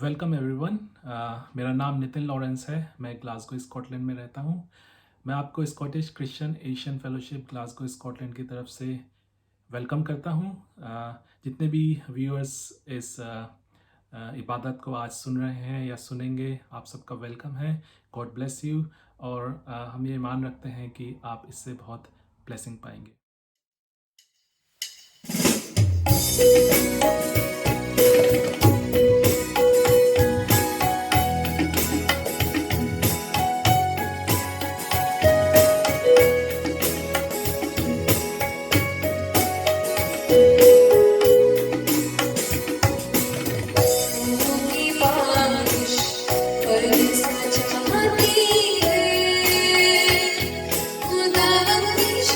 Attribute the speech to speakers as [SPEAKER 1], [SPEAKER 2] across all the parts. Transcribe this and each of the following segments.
[SPEAKER 1] Welcome everyone. मेरा नाम Nitin Lawrence है। मैं ग्लासगो स्कॉटलैंड में रहता हूँ। मैं आपको Scottish Christian Asian fellowship Glasgow Scotland की तरफ से वेलकम करता हूँ। जितने भी व्यूअर्स इस इबादत को आज सुन रहे हैं या सुनेंगे, आप सबका वेलकम है। God bless you. और हम ये मान रखते हैं कि आप इससे बहुत ब्लेसिंग पाएंगे।
[SPEAKER 2] खुदा बख्श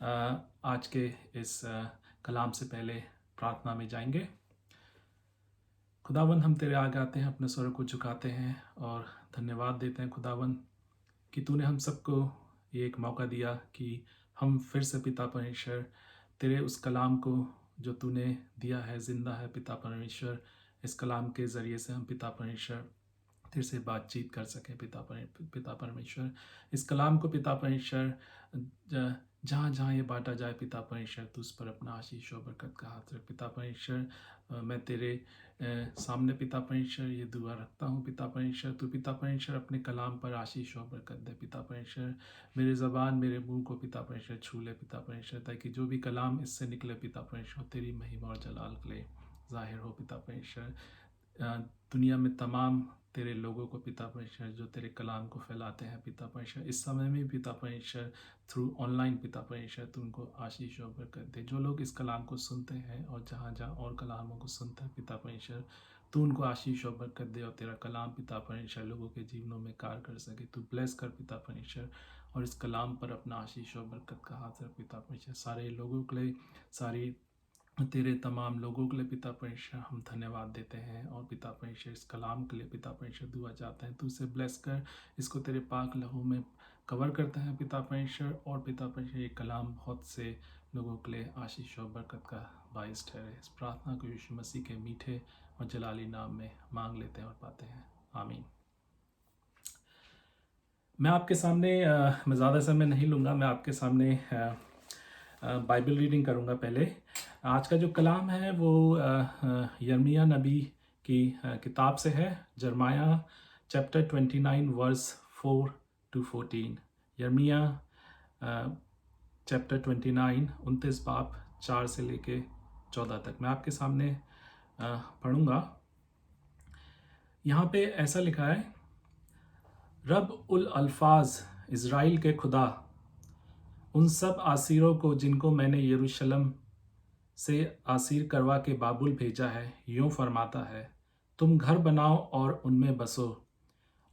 [SPEAKER 1] आज के इस कलाम से पहले प्रार्थना में जाएंगे। खुदावन, हम तेरे आगे आते हैं, अपने स्वर को झुकाते हैं और धन्यवाद देते हैं खुदावन कि तूने हम सबको ये एक मौका दिया कि हम फिर से पिता परमेश्वर तेरे उस कलाम को जो तूने दिया है जिंदा है पिता परमेश्वर। इस कलाम के ज़रिए से हम पिता परमेश्वर तेरे से बातचीत कर सकें पिता परमेश्वर। इस कलाम को पिता परमेश्वर जहाँ जहाँ ये बांटा जाए पिता परमेश्वर, तू उस पर अपना आशीष और बरकत का हाथ रख पिता परमेश्वर। मैं तेरे सामने पिता परमेश्वर ये दुआ रखता हूँ पिता परमेश्वर, तू पिता परमेश्वर अपने कलाम पर आशीष और बरकत दे पिता परमेश्वर। मेरे ज़बान मेरे मुंह को पिता परमेश्वर छू ले पिता परमेश्वर, ताकि जो भी कलाम इससे निकले पिता परमेश्वर तेरी महिमा और जलाल के लिए ज़ाहिर हो पिता परमेश्वर। दुनिया में तमाम तेरे लोगों को पिता परमेश्वर जो तेरे कलाम को फैलाते हैं पिता परमेश्वर, इस समय में पिता परमेश्वर थ्रू ऑनलाइन पिता परमेश्वर तू उनको आशीष और बरकत दे। जो लोग इस कलाम को सुनते हैं और जहाँ जहाँ और कलामों को सुनते हैं पिता परमेश्वर, तू उनको आशीष और बरकत दे और तेरा कलाम पिता परमेश्वर लोगों के जीवनों में कार्य कर सके। तू ब्लेस कर पिता परमेश्वर और इस कलाम पर अपना आशीष और बरकत का हाथ रख पिता परमेश्वर। सारे लोगों के लिए, सारी तेरे तमाम लोगों के लिए पिता परमेश्वर हम धन्यवाद देते हैं और पिता परमेश्वर इस कलाम के लिए पिता परमेश्वर दुआ चाहते हैं। तू इसे ब्लेस कर, इसको तेरे पाक लहू में कवर करते हैं पिता परमेश्वर, और पिता परमेश्वर ये कलाम बहुत से लोगों के लिए आशीष और बरकत का बाइस ठहरे। इस प्रार्थना को यीशु मसीह के मीठे और जलाली नाम में मांग लेते हैं और पाते हैं, आमीन। मैं आपके सामने मैं ज़्यादा समय नहीं लूँगा, मैं आपके सामने बाइबल रीडिंग करूँगा। पहले आज का जो कलाम है वो यर्मिया नबी की किताब से है, जरमाया चैप्टर 29 वर्स 4 to 14। यर्मिया चैप्टर 29 29 बाब 4 से लेके 14 तक मैं आपके सामने पढ़ूँगा। यहाँ पे ऐसा लिखा है, रब उल अल्फाज इज़राइल के खुदा उन सब आसीरों को जिनको मैंने यरूशलेम से आसीर करवा के बाबुल भेजा है, यूँ फरमाता है, तुम घर बनाओ और उनमें बसो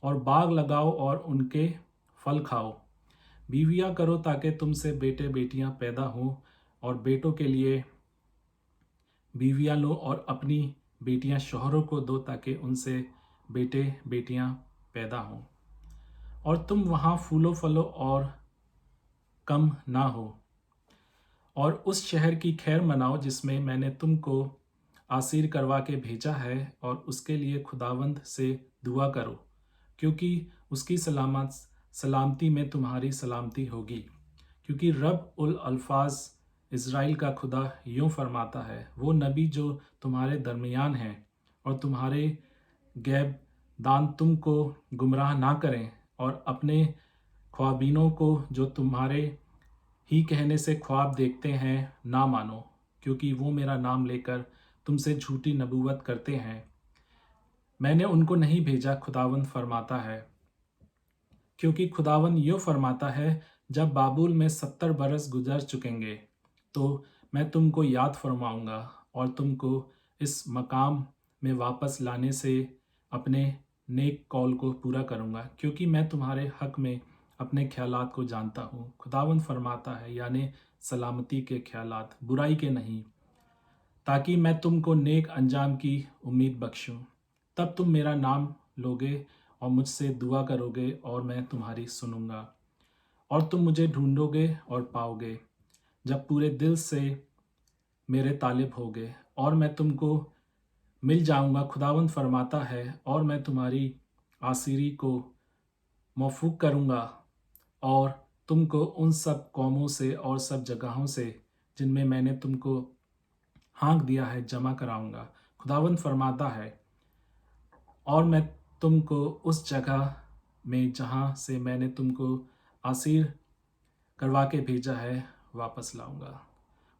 [SPEAKER 1] और बाग लगाओ और उनके फल खाओ। बीवियाँ करो ताकि तुमसे बेटे बेटियाँ पैदा हों, और बेटों के लिए बीवियाँ लो और अपनी बेटियाँ शौहरों को दो ताकि उनसे बेटे बेटियाँ पैदा हों। और तुम वहाँ फूलो फलो और कम ना हो, और उस शहर की खैर मनाओ जिसमें मैंने तुमको आसीर करवा के भेजा है, और उसके लिए खुदावंद से दुआ करो, क्योंकि उसकी सलामती में तुम्हारी सलामती होगी। क्योंकि रब उल अल्फाज इज़राइल का खुदा यूँ फरमाता है, वो नबी जो तुम्हारे दरमियान हैं और तुम्हारे गैब दान तुमको गुमराह ना करें, और अपने ख्वाबीनों को जो तुम्हारे ही कहने से ख्वाब देखते हैं ना मानो, क्योंकि वो मेरा नाम लेकर तुमसे झूठी नबूवत करते हैं। मैंने उनको नहीं भेजा, खुदावंद फरमाता है। क्योंकि खुदावंद यूँ फरमाता है, जब बाबुल में 70 बरस गुजर चुकेंगे तो मैं तुमको याद फरमाऊँगा और तुमको इस मकाम में वापस लाने से अपने नेक कौल को पूरा करूँगा, क्योंकि मैं तुम्हारे हक में अपने ख्यालात को जानता हूँ, खुदावंद फरमाता है, यानी सलामती के ख्यालात, बुराई के नहीं, ताकि मैं तुमको नेक अंजाम की उम्मीद बख्शूं। तब तुम मेरा नाम लोगे और मुझसे दुआ करोगे और मैं तुम्हारी सुनूंगा। और तुम मुझे ढूंढोगे और पाओगे, जब पूरे दिल से मेरे तालिब होगे, और मैं तुमको मिल जाऊंगा, खुदावंद फरमाता है। और मैं तुम्हारी आसीरी को मौफूक करूंगा और तुमको उन सब कौमों से और सब जगहों से जिनमें मैंने तुमको हाँक दिया है जमा कराऊंगा, खुदावंद फरमाता है। और मैं तुमको उस जगह में जहाँ से मैंने तुमको आसीर करवा के भेजा है वापस लाऊंगा।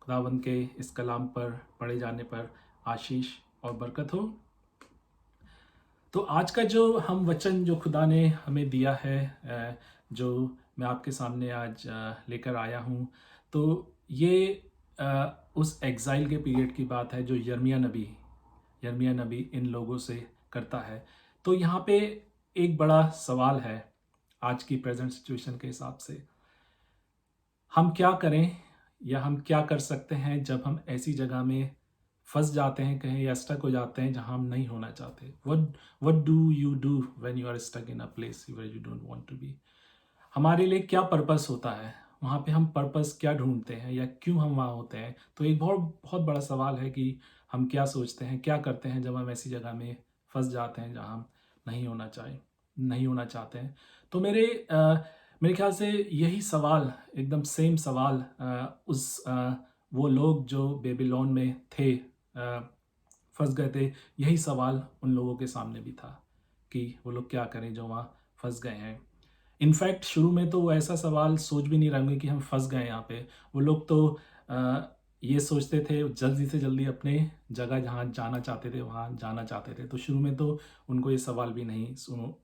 [SPEAKER 1] खुदावंद के इस कलाम पर पढ़े जाने पर आशीष और बरकत हो। तो आज का जो हम वचन जो खुदा ने हमें दिया है, जो मैं आपके सामने आज लेकर आया हूँ, तो ये उस एग्ज़ाइल के पीरियड की बात है जो यर्मिया नबी इन लोगों से करता है। तो यहाँ पे एक बड़ा सवाल है आज की प्रेजेंट सिचुएशन के हिसाब से, हम क्या करें या हम क्या कर सकते हैं जब हम ऐसी जगह में फंस जाते हैं कहीं या स्टक हो जाते हैं जहां हम नहीं होना चाहते। What do you do when you are stuck in a place where you don't want to be. हमारे लिए क्या पर्पस होता है वहाँ पे, हम पर्पस क्या ढूंढते हैं या क्यों हम वहाँ होते हैं। तो एक बहुत बहुत बड़ा सवाल है कि हम क्या सोचते हैं, क्या करते हैं जब हम ऐसी जगह में फंस जाते हैं जहाँ हम नहीं होना चाहते हैं। तो मेरे ख्याल से यही सवाल, एकदम सेम सवाल वो लोग जो बेबीलोन में थे, फंस गए थे, यही सवाल उन लोगों के सामने भी था कि वो लोग क्या करें जो वहाँ फंस गए हैं। इनफैक्ट शुरू में तो वो ऐसा सवाल सोच भी नहीं रहे होंगे कि हम फंस गए यहाँ पे। वो लोग तो ये सोचते थे जल्दी से जल्दी अपने जगह जहाँ जाना चाहते थे वहाँ जाना चाहते थे। तो शुरू में तो उनको ये सवाल भी नहीं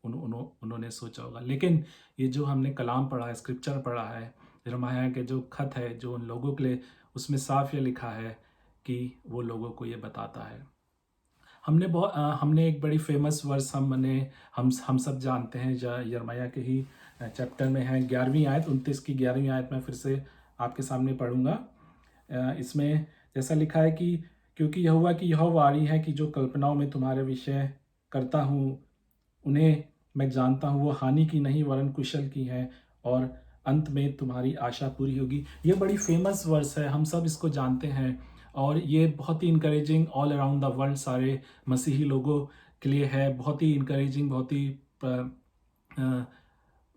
[SPEAKER 1] उन्होंने सोचा होगा। लेकिन ये जो हमने कलाम पढ़ा है, स्क्रिप्चर पढ़ा है, यिर्मयाह के जो खत है जो उन लोगों के लिए, उसमें साफ ये लिखा है कि वो लोगों को ये बताता है। हमने एक बड़ी फेमस वर्स हम सब जानते हैं, यिर्मयाह के ही चैप्टर में है 11वीं आयत, 29 की 11वीं आयत में फिर से आपके सामने पढ़ूंगा। इसमें जैसा लिखा है कि क्योंकि यहोवा की यह वाणी है कि जो कल्पनाओं में तुम्हारे विषय करता हूँ उन्हें मैं जानता हूँ, वो हानि की नहीं वरन कुशल की है, और अंत में तुम्हारी आशा पूरी होगी। ये बड़ी फेमस वर्स है, हम सब इसको जानते हैं, और ये बहुत ही encouraging all around the world सारे मसीही लोगों के लिए है। बहुत ही इंकरेजिंग, बहुत ही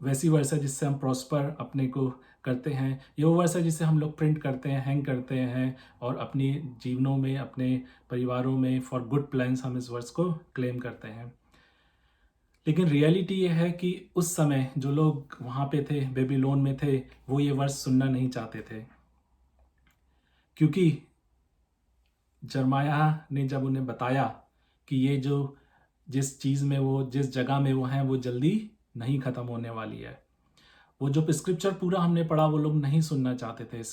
[SPEAKER 1] वैसी वर्स है जिससे हम प्रॉस्पर अपने को करते हैं। ये वो वर्स है जिसे हम लोग प्रिंट करते हैं, हैंग करते हैं, और अपनी जीवनों में, अपने परिवारों में फॉर गुड प्लान्स हम इस वर्स को क्लेम करते हैं। लेकिन रियलिटी ये है कि उस समय जो लोग वहाँ पे थे, बेबीलोन में थे, वो ये वर्स सुनना नहीं चाहते थे, क्योंकि यिर्मयाह ने जब उन्हें बताया कि ये जो जिस जगह में वो हैं वो जल्दी नहीं ख़त्म होने वाली है। वो जो स्क्रिप्चर पूरा हमने पढ़ा वो लोग नहीं सुनना चाहते थे इस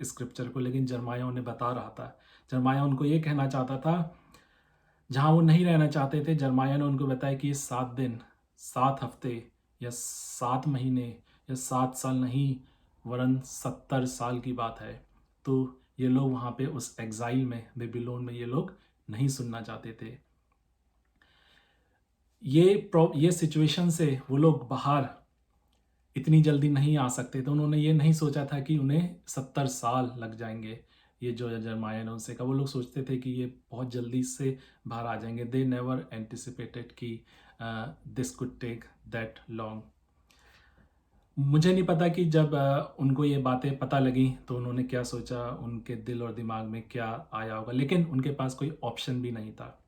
[SPEAKER 1] स्क्रिप्चर को, लेकिन यिर्मयाह उन्हें बता रहा था। यिर्मयाह उनको ये कहना चाहता था जहाँ वो नहीं रहना चाहते थे। यिर्मयाह ने उनको बताया कि ये 7 दिन, 7 हफ्ते या 7 महीने या 7 साल नहीं वरन 70 साल की बात है। तो ये लोग वहाँ पे उस एग्जाइल में, बेबीलोन में, ये लोग नहीं सुनना चाहते थे। ये सिचुएशन से वो लोग बाहर इतनी जल्दी नहीं आ सकते थे। उन्होंने ये नहीं सोचा था कि उन्हें 70 साल लग जाएंगे। ये जो यिर्मयाह ने उनसे कहा, वो लोग सोचते थे कि ये बहुत जल्दी से बाहर आ जाएंगे। दे नेवर एंटिसिपेटेड कि this could take that long. मुझे नहीं पता कि जब उनको ये बातें पता लगी तो उन्होंने क्या सोचा, उनके दिल और दिमाग में क्या आया होगा। लेकिन उनके पास कोई ऑप्शन भी नहीं था।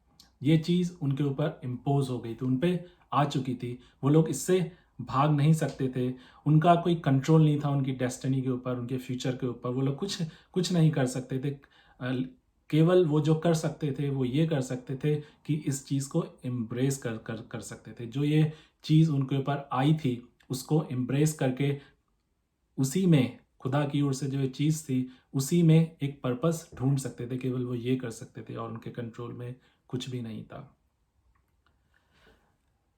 [SPEAKER 1] ये चीज़ उनके ऊपर इम्पोज हो गई थी, उन पे आ चुकी थी। वो लोग इससे भाग नहीं सकते थे। उनका कोई कंट्रोल नहीं था उनकी डेस्टिनी के ऊपर, उनके फ्यूचर के ऊपर। वो लोग कुछ नहीं कर सकते थे। केवल वो जो कर सकते थे वो ये कर सकते थे कि इस चीज़ को एम्ब्रेस कर सकते थे। जो ये चीज़ उनके ऊपर आई थी उसको एम्ब्रेस करके उसी में, खुदा की ओर से जो ये चीज़ थी उसी में एक पर्पस ढूंढ सकते थे। केवल वो ये कर सकते थे और उनके कंट्रोल में कुछ भी नहीं था।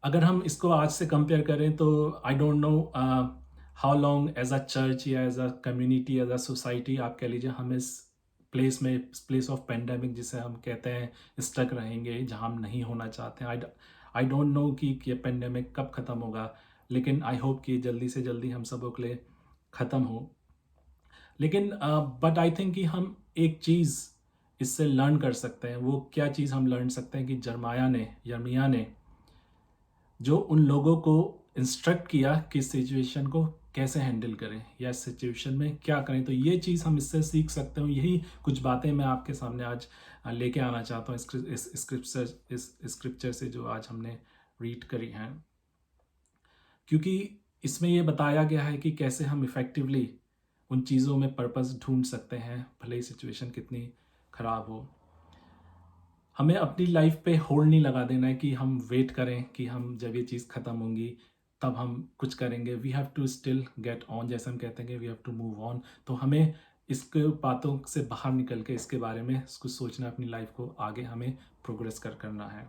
[SPEAKER 1] अगर हम इसको आज से कंपेयर करें तो I don't know how long as a church या as a community, as a society आप कह लीजिए, हम इस प्लेस ऑफ पेंडेमिक जिसे हम कहते हैं स्टक रहेंगे, जहाँ हम नहीं होना चाहते हैं। आई डोंट नो कि ये पेंडेमिक कब ख़त्म होगा, लेकिन आई होप कि जल्दी से जल्दी हम सबों के लिए ख़त्म हो। लेकिन बट आई थिंक कि हम एक चीज़ इससे लर्न कर सकते हैं। वो क्या चीज़ हम लर्न सकते हैं कि यिर्मयाह ने जो उन लोगों को इंस्ट्रक्ट किया कि सिचुएशन को कैसे हैंडल करें या सिचुएशन में क्या करें, तो ये चीज़ हम इससे सीख सकते हैं। यही कुछ बातें मैं आपके सामने आज लेके आना चाहता हूँ इस स्क्रिप्चर से जो आज हमने रीड करी हैं, क्योंकि इसमें ये बताया गया है कि कैसे हम इफ़ेक्टिवली उन चीज़ों में पर्पस ढूंढ सकते हैं, भले ही सिचुएशन कितनी ख़राब हो। हमें अपनी लाइफ पे होल्ड नहीं लगा देना है कि हम वेट करें कि हम जब ये चीज़ ख़त्म होंगी तब हम कुछ करेंगे। We have to still get on, जैसे हम कहते हैं कि we have to move on. तो हमें इसके बातों से बाहर निकल के इसके बारे में कुछ सोचना, अपनी लाइफ को आगे हमें प्रोग्रेस करना है।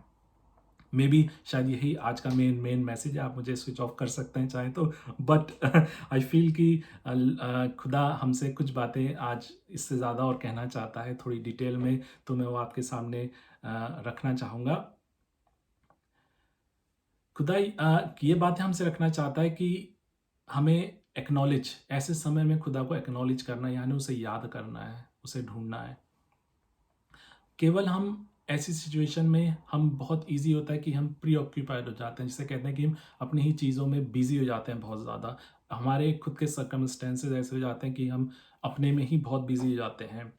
[SPEAKER 1] मे बी शायद यही आज का मेन मैसेज है। आप मुझे स्विच ऑफ कर सकते हैं चाहें तो, बट आई फील कि खुदा हमसे कुछ बातें आज इससे ज़्यादा और कहना चाहता है थोड़ी डिटेल में, तो मैं वो आपके सामने रखना चाहूँगा। खुदा ये बातें हमसे रखना चाहता है कि हमें एक्नॉलेज, ऐसे समय में खुदा को एक्नॉलेज करना, यानी उसे याद करना है, उसे ढूंढना है। केवल हम ऐसी सिचुएशन में हम बहुत इजी होता है कि हम प्री ऑक्यूपाइड हो जाते हैं, जिसे कहते हैं कि हम अपनी ही चीज़ों में बिजी हो जाते हैं बहुत ज़्यादा। हमारे खुद के सर्कमस्टेंसेस ऐसे हो जाते हैं कि हम अपने में ही बहुत बिजी हो जाते हैं,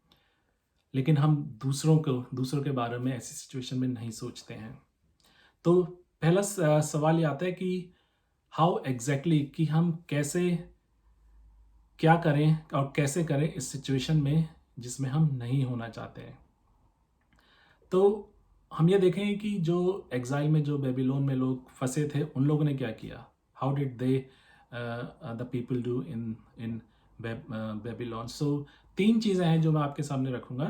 [SPEAKER 1] लेकिन हम दूसरों के बारे में ऐसी सिचुएशन में नहीं सोचते हैं। तो पहला सवाल ये आता है कि हाउ एग्जैक्टली कि हम कैसे क्या करें और कैसे करें इस सिचुएशन में जिसमें हम नहीं होना चाहते हैं। तो हम ये देखें कि जो एग्जाइल में, जो बेबीलोन में लोग फंसे थे, उन लोगों ने क्या किया। How did they the people do in in Babylon. So 3 चीज़ें हैं जो मैं आपके सामने रखूँगा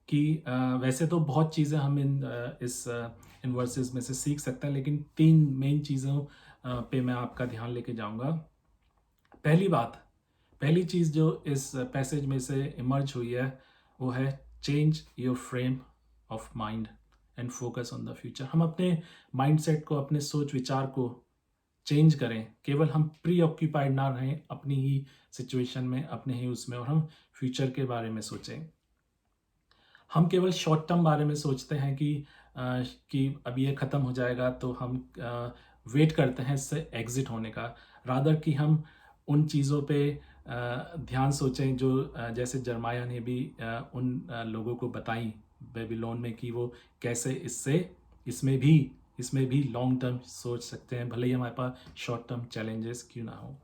[SPEAKER 1] कि वैसे तो बहुत चीज़ें हम इन वर्सेस में से सीख सकते हैं, लेकिन 3 मेन चीज़ों पे मैं आपका ध्यान लेके जाऊँगा। पहली बात, पहली चीज़ जो इस पैसेज में से इमर्ज हुई है, वो है change your frame of mind and focus on the future. हम अपने माइंडसेट को, अपने सोच विचार को चेंज करें। केवल हम प्री ऑक्यूपाइड ना रहें अपनी ही सिचुएशन में, अपने ही उसमें, और हम फ्यूचर के बारे में सोचें। हम केवल शॉर्ट टर्म बारे में सोचते हैं कि अब ये ख़त्म हो जाएगा, तो हम वेट करते हैं इससे एग्ज़िट होने का। रादर कि हम उन चीज़ों पे ध्यान सोचें जो जैसे जरमाया ने भी उन लोगों को बताई बेबीलोन में, कि वो कैसे इसमें भी लॉन्ग टर्म सोच सकते हैं, भले ही हमारे पास शॉर्ट टर्म चैलेंजेस क्यों ना हो।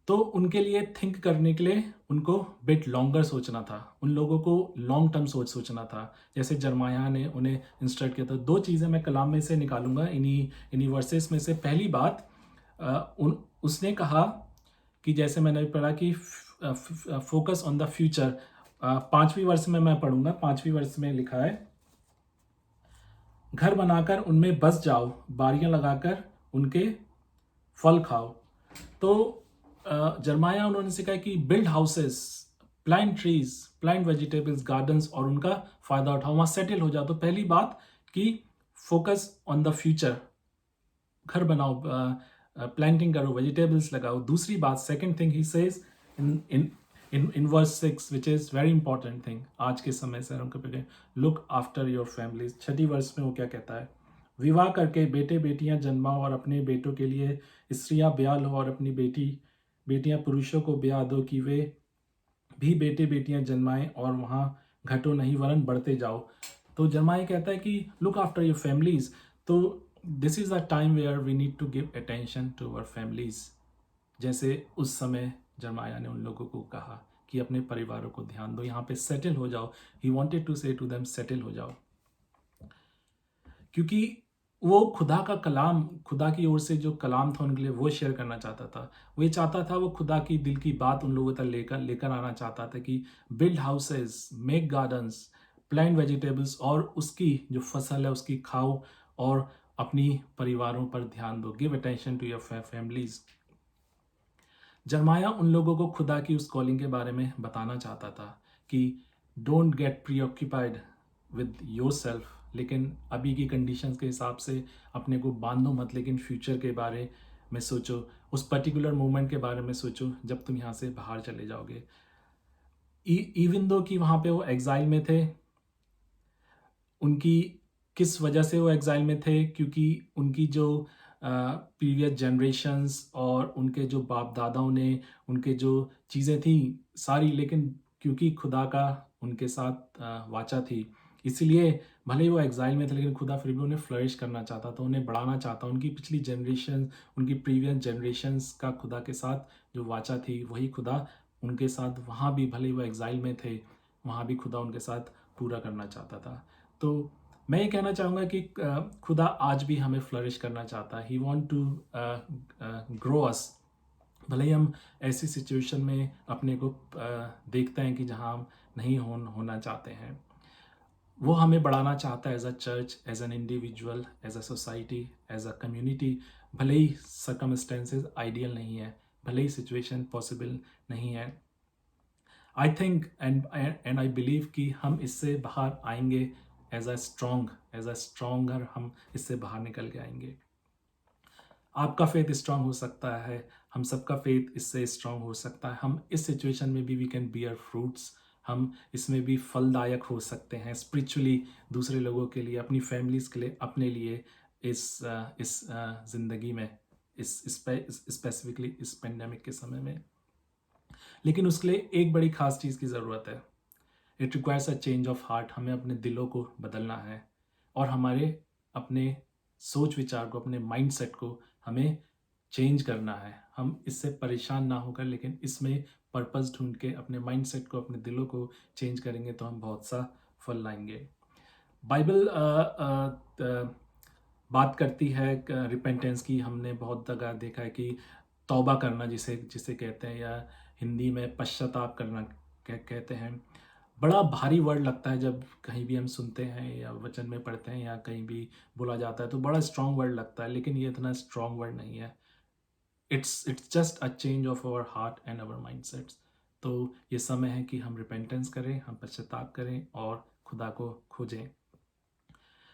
[SPEAKER 1] तो उनके लिए थिंक करने के लिए उनको बिट लॉन्गर सोचना था। उन लोगों को लॉन्ग टर्म सोचना था। जैसे जरमाया ने उन्हें इंस्ट्रक्ट किया था। 2 चीज़ें मैं कलाम में से निकालूंगा, इन्हीं वर्सेस में से। पहली बात, उसने कहा कि जैसे मैंने पढ़ा कि फोकस ऑन द फ्यूचर। 5वीं वर्ष में मैं पढ़ूंगा। 5वीं वर्ष में लिखा है, घर बनाकर उनमें बस जाओ, बारियां लगाकर उनके फल खाओ। तो जरमाया उन्होंने सिखाया कि build houses, plant trees, plant vegetables, gardens, और उनका फायदा उठाओ, वहां सेटल हो जाओ। तो पहली बात कि फोकस ऑन द फ्यूचर, घर बनाओ, प्लांटिंग करो, वेजिटेबल्स लगाओ। दूसरी बात, second thing he says in verse 6, which is very important thing आज के समय से हम करें, लुक आफ्टर योर फैमिलीज। 6ठी वर्ष में वो क्या कहता है, विवाह करके बेटे बेटियां जन्माओ और अपने बेटों के लिए स्त्रियां ब्याह लो, और अपनी बेटियां पुरुषों को ब्याह दो, कि वे भी बेटे बेटियां जन्माएं और वहां घटो नहीं वरन बढ़ते जाओ। तो जरमाया कहता है कि लुक आफ्टर योर फैमिलीज। तो this is a time where we need to give attention to our families. जैसे उस समय जरमाया ने उन लोगों को कहा कि अपने परिवारों को ध्यान दो, यहाँ पे सेटल हो जाओ। ही वॉन्टेड टू से टू देम, सेटल हो जाओ। क्योंकि वो खुदा का कलाम, खुदा की ओर से जो कलाम था उनके लिए, वो शेयर करना चाहता था। वो ये चाहता था, वो खुदा की दिल की बात उन लोगों तक लेकर आना चाहता था कि build houses, make gardens, plant vegetables, और उसकी जो फसल है उसकी खाओ, और अपनी परिवारों पर ध्यान दो। Give attention to your families. जरमाया उन लोगों को खुदा की उस कॉलिंग के बारे में बताना चाहता था कि don't get pre occupied with your self, लेकिन अभी की कंडीशंस के हिसाब से अपने को बांधो मत, लेकिन फ्यूचर के बारे में सोचो, उस पर्टिकुलर मोमेंट के बारे में सोचो जब तुम यहाँ से बाहर चले जाओगे। इवन दो कि वहाँ पे वो एग्जाइल में थे, उनकी किस वजह से वो एग्जाइल में थे, क्योंकि उनकी जो प्रीवियस जनरेशन्स और उनके जो बाप दादाओं ने, उनके जो चीज़ें थी सारी, लेकिन क्योंकि खुदा का उनके साथ वाचा थी, इसलिए भले ही वो एग्जाइल में थे, लेकिन खुदा फिर भी उन्हें फ्लरिश करना चाहता था, उन्हें बढ़ाना चाहता। उनकी पिछली जनरेशन, उनकी प्रीवियस जनरेशन्स का खुदा के साथ जो वाचा थी, वही खुदा उनके साथ वहाँ भी, भले ही वो एग्जाइल में थे, वहाँ भी खुदा उनके साथ पूरा करना चाहता था। तो मैं ये कहना चाहूँगा कि खुदा आज भी हमें फ्लरिश करना चाहता है। ही वॉन्ट टू ग्रो अस। भले ही हम ऐसी सिचुएशन में अपने को देखते हैं कि जहाँ हम नहीं होना चाहते हैं। वो हमें बढ़ाना चाहता है as a church, as an individual, as a society, as a community. भले ही सर्कमस्टेंसेज आइडियल नहीं है, भले ही सिचुएशन पॉसिबल नहीं है, I think and I believe कि हम इससे बाहर आएंगे एज अ स्ट्रॉन्गर, हम इससे बाहर निकल के आएंगे। आपका फेथ स्ट्रांग हो सकता है, हम सबका फेथ इससे स्ट्रांग हो सकता है। हम इस सिचुएशन में भी वी कैन बियर फ्रूट्स, हम इसमें भी फलदायक हो सकते हैं स्पिरिचुअली, दूसरे लोगों के लिए, अपनी फैमिलीज के लिए, अपने लिए, इस ज़िंदगी में, इस स्पेसिफिकली इस पेंडेमिक के समय में। लेकिन उसके लिए एक बड़ी खास चीज़ की ज़रूरत है। It requires a change of heart. हमें अपने दिलों को बदलना है और हमारे अपने सोच विचार को, अपने माइंडसेट को हमें चेंज करना है। हम इससे परेशान ना होकर, लेकिन इसमें पर्पस ढूंढ के अपने माइंडसेट को, अपने दिलों को चेंज करेंगे तो हम बहुत सा फल लाएंगे। बाइबल बात करती है रिपेंटेंस की। हमने बहुत जगह देखा है कि तौबा करना जिसे जिसे कहते हैं, या हिंदी में पश्चाताप करना कहते हैं। बड़ा भारी वर्ड लगता है जब कहीं भी हम सुनते हैं या वचन में पढ़ते हैं या कहीं भी बोला जाता है, तो बड़ा स्ट्रॉन्ग वर्ड लगता है, लेकिन ये इतना स्ट्रॉन्ग वर्ड नहीं है। It's just a change of our heart and our mindsets. तो ये समय है कि हम रिपेंटेंस करें, हम पश्चाताप करें और खुदा को खोजें।